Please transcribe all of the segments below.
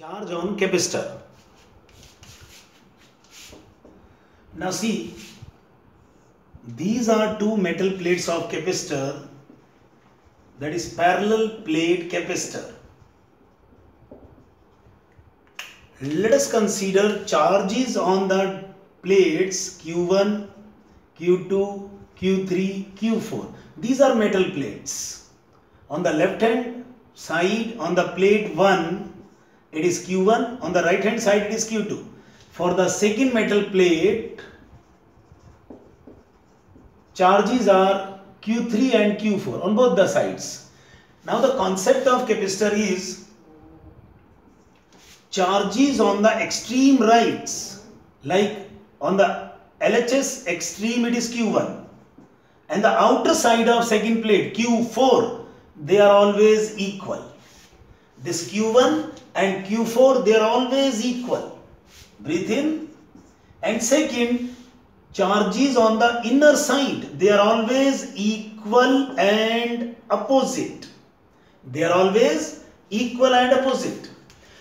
Charge on capacitor. Now see, these are two metal plates of capacitor, that is parallel plate capacitor. Let us consider charges on the plates Q1, Q2, Q3, Q4. These are metal plates. On the left hand side, on the plate 1, it is Q1, on the right hand side it is Q2. For the second metal plate, charges are Q3 and Q4 on both the sides. Now the concept of capacitor is charges on the extreme rights, like on the LHS extreme it is Q1 and the outer side of second plate Q4, they are always equal. This Q1 and Q4, they are always equal. Breathe in. And second, charges on the inner side, they are always equal and opposite. They are always equal and opposite.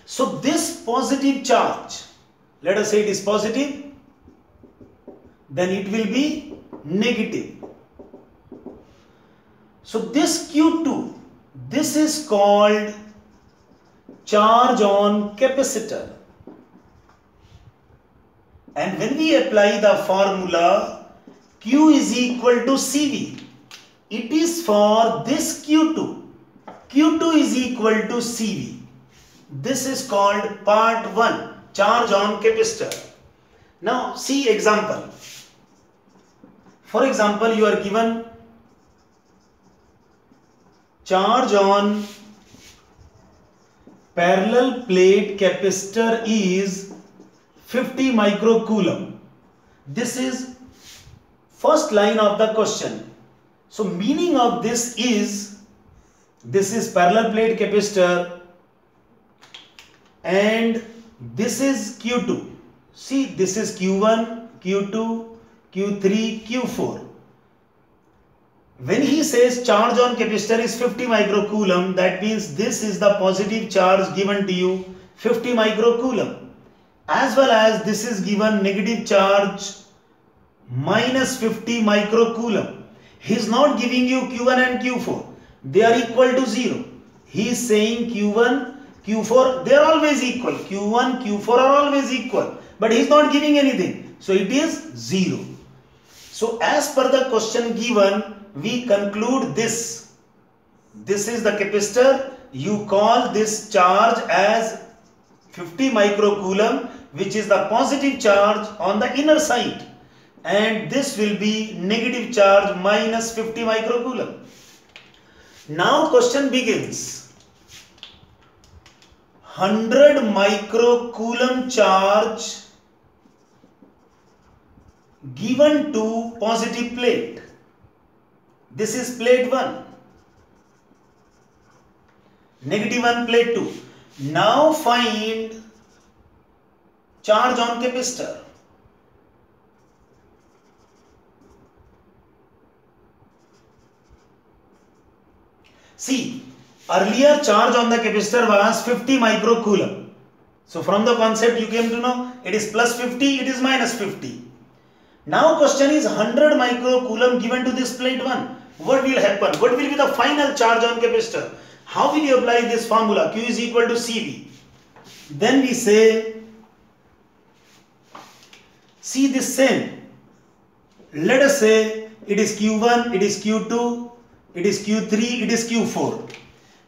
So this positive charge, let us say it is positive, then it will be negative. So this Q2, this is called charge on capacitor. And when we apply the formula Q is equal to CV, it is for this Q2. Q2 is equal to CV. This is called part 1, charge on capacitor. Now see example. For example, you are given charge on parallel plate capacitor is 50 microcoulomb. This is first line of the question. So meaning of this is parallel plate capacitor and this is Q2. See, this is Q1, Q2, Q3, Q4. When he says charge on capacitor is 50 microcoulomb, that means this is the positive charge given to you, 50 microcoulomb. As well as this is given negative charge minus 50 microcoulomb. He is not giving you Q1 and Q4. They are equal to 0. He is saying Q1, Q4, they are always equal. Q1, Q4 are always equal. But he is not giving anything. So it is 0. So as per the question given, we conclude this. This is the capacitor. You call this charge as 50 microcoulomb, which is the positive charge on the inner side. And this will be negative charge minus 50 microcoulomb. Now question begins. 100 microcoulomb charge given to positive plate. This is plate 1. Negative 1 plate 2. Now find charge on capacitor. See, earlier charge on the capacitor was 50 microcoulomb. So from the concept you came to know it is plus 50, it is minus 50. Now question is 100 microcoulomb given to this plate 1. What will happen? What will be the final charge on capacitor? How will you apply this formula? Q is equal to CV. Then we say, see this same. Let us say it is Q1, it is Q2, it is Q3, it is Q4.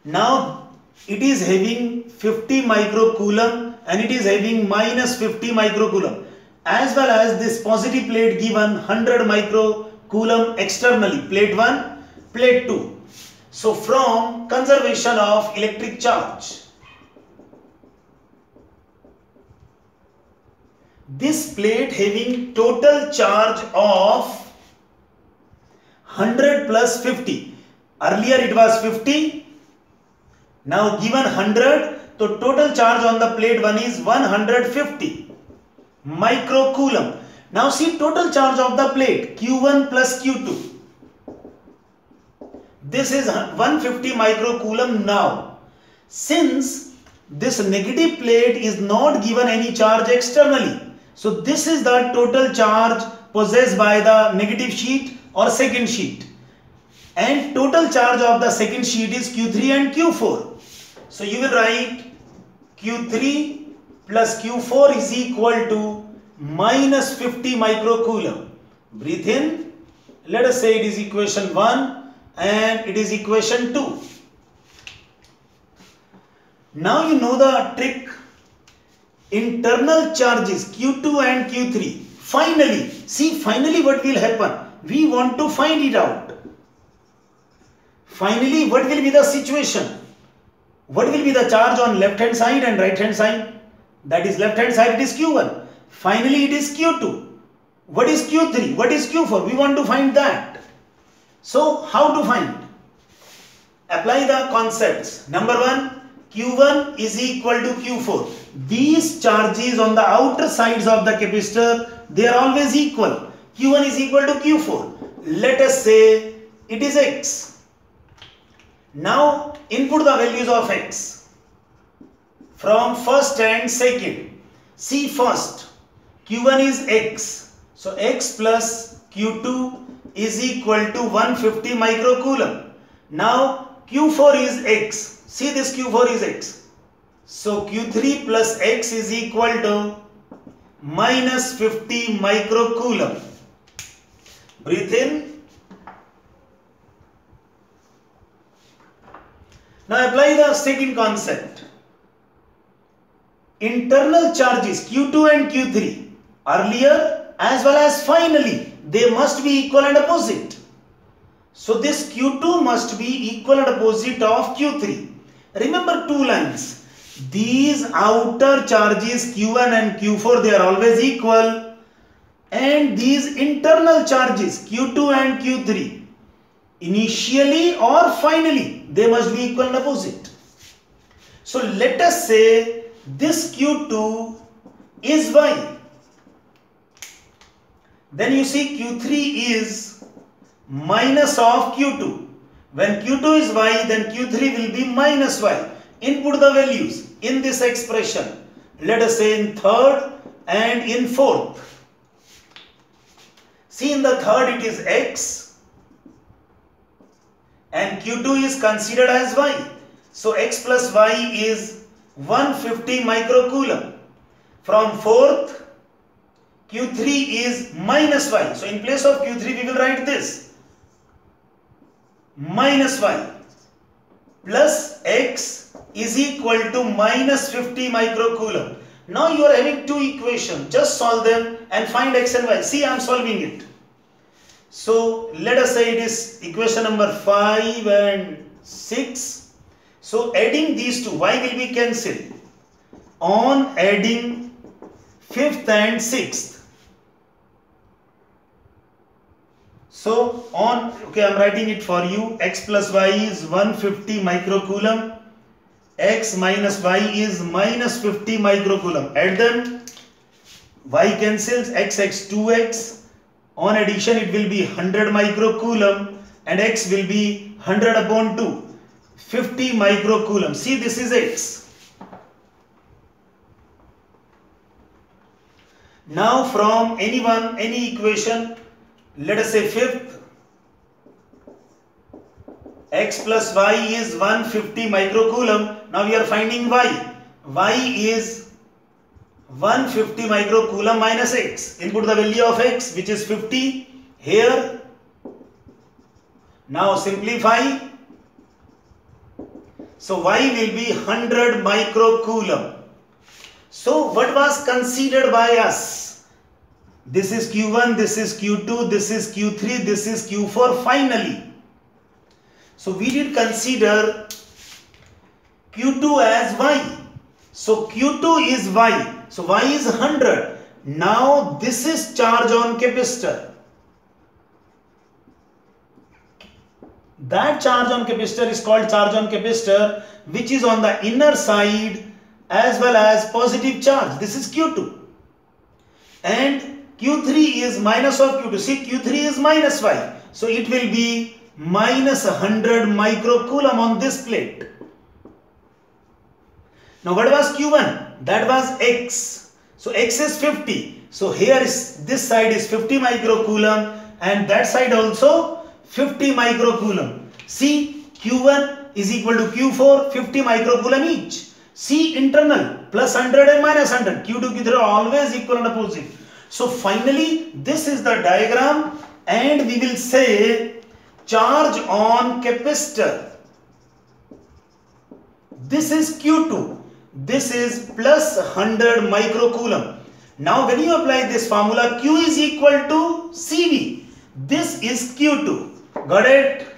Now it is having 50 microcoulomb and it is having minus 50 microcoulomb. As well as this positive plate given 100 microcoulomb externally, plate 1, plate 2. So from conservation of electric charge, this plate having total charge of 100 plus 50. Earlier it was 50. Now given 100, so total charge on the plate 1 is 150 microcoulomb. Now see total charge of the plate Q1 plus Q2. This is 150 microcoulomb now. Since this negative plate is not given any charge externally. So this is the total charge possessed by the negative sheet or second sheet. And total charge of the second sheet is Q3 and Q4. So you will write Q3 plus Q4 is equal to minus 50 microcoulomb. Breathe in. Let us say it is equation 1 and it is equation 2. Now you know the trick. Internal charges Q2 and Q3. Finally what will happen? We want to find it out. Finally, what will be the situation? What will be the charge on left hand side and right hand side? That is, left hand side it is Q1. Finally, it is Q2. What is Q3? What is Q4? We want to find that. So, how to find? Apply the concepts. Number 1, Q1 is equal to Q4. These charges on the outer sides of the capacitor, they are always equal. Q1 is equal to Q4. Let us say it is X. Now input the values of X from first and second. See first, Q1 is X. So X plus Q2 is equal to 150 microcoulomb. Now Q4 is X. See this Q4 is X. So Q3 plus X is equal to minus 50 microcoulomb. Breathe in. Now apply the second concept. Internal charges Q2 and Q3 earlier as well as finally they must be equal and opposite. So this Q2 must be equal and opposite of Q3. Remember two lines. These outer charges Q1 and Q4 they are always equal, and these internal charges Q2 and Q3 initially or finally they must be equal and opposite. So let us say this Q2 is Y. Then you see Q3 is minus of Q2. When Q2 is Y, then Q3 will be minus Y. Input the values in this expression. Let us say in third and in fourth. See in the third it is X. And Q2 is considered as Y. So X plus Y is 150 microcoulomb. From fourth, Q3 is minus Y. So in place of Q3 we will write this. Minus Y plus X is equal to minus 50 microcoulomb. Now you are having two equations. Just solve them and find X and Y. See, I am solving it. So let us say it is equation number 5 and 6. So adding these two, Y will be cancelled. On adding 5th and 6th. So on, okay, I am writing it for you. X plus Y is 150 microcoulomb. X minus Y is minus 50 microcoulomb. Add them. Y cancels. X 2x. On addition it will be 100 microcoulomb and X will be 100 upon 2. 50 microcoulomb. See, this is X. Now from any equation, let us say fifth, X plus Y is 150 microcoulomb. Now we are finding Y. Y is 150 microcoulomb minus X. Input the value of X, which is 50 here. Now simplify. So Y will be 100 microcoulomb. So what was considered by us? This is Q1, this is Q2, this is Q3, this is Q4 finally. So we did consider Q2 as Y. So Q2 is Y. So Y is 100. Now this is charge on capacitor. That charge on capacitor is called charge on capacitor, which is on the inner side as well as positive charge. This is Q2. And Q3 is minus of Q2. See, Q3 is minus Y. So it will be minus 100 microcoulomb on this plate. Now what was Q1? That was X. So X is 50. So here is, this side is 50 microcoulomb and that side also 50 microcoulomb. See, Q1 is equal to Q4, 50 microcoulomb each. See, internal, plus 100 and minus 100. Q2, Q3 are always equal and opposite. So finally, this is the diagram and we will say charge on capacitor. This is Q2. This is plus 100 microcoulomb. Now when you apply this formula, Q is equal to CV. This is Q2. Got it?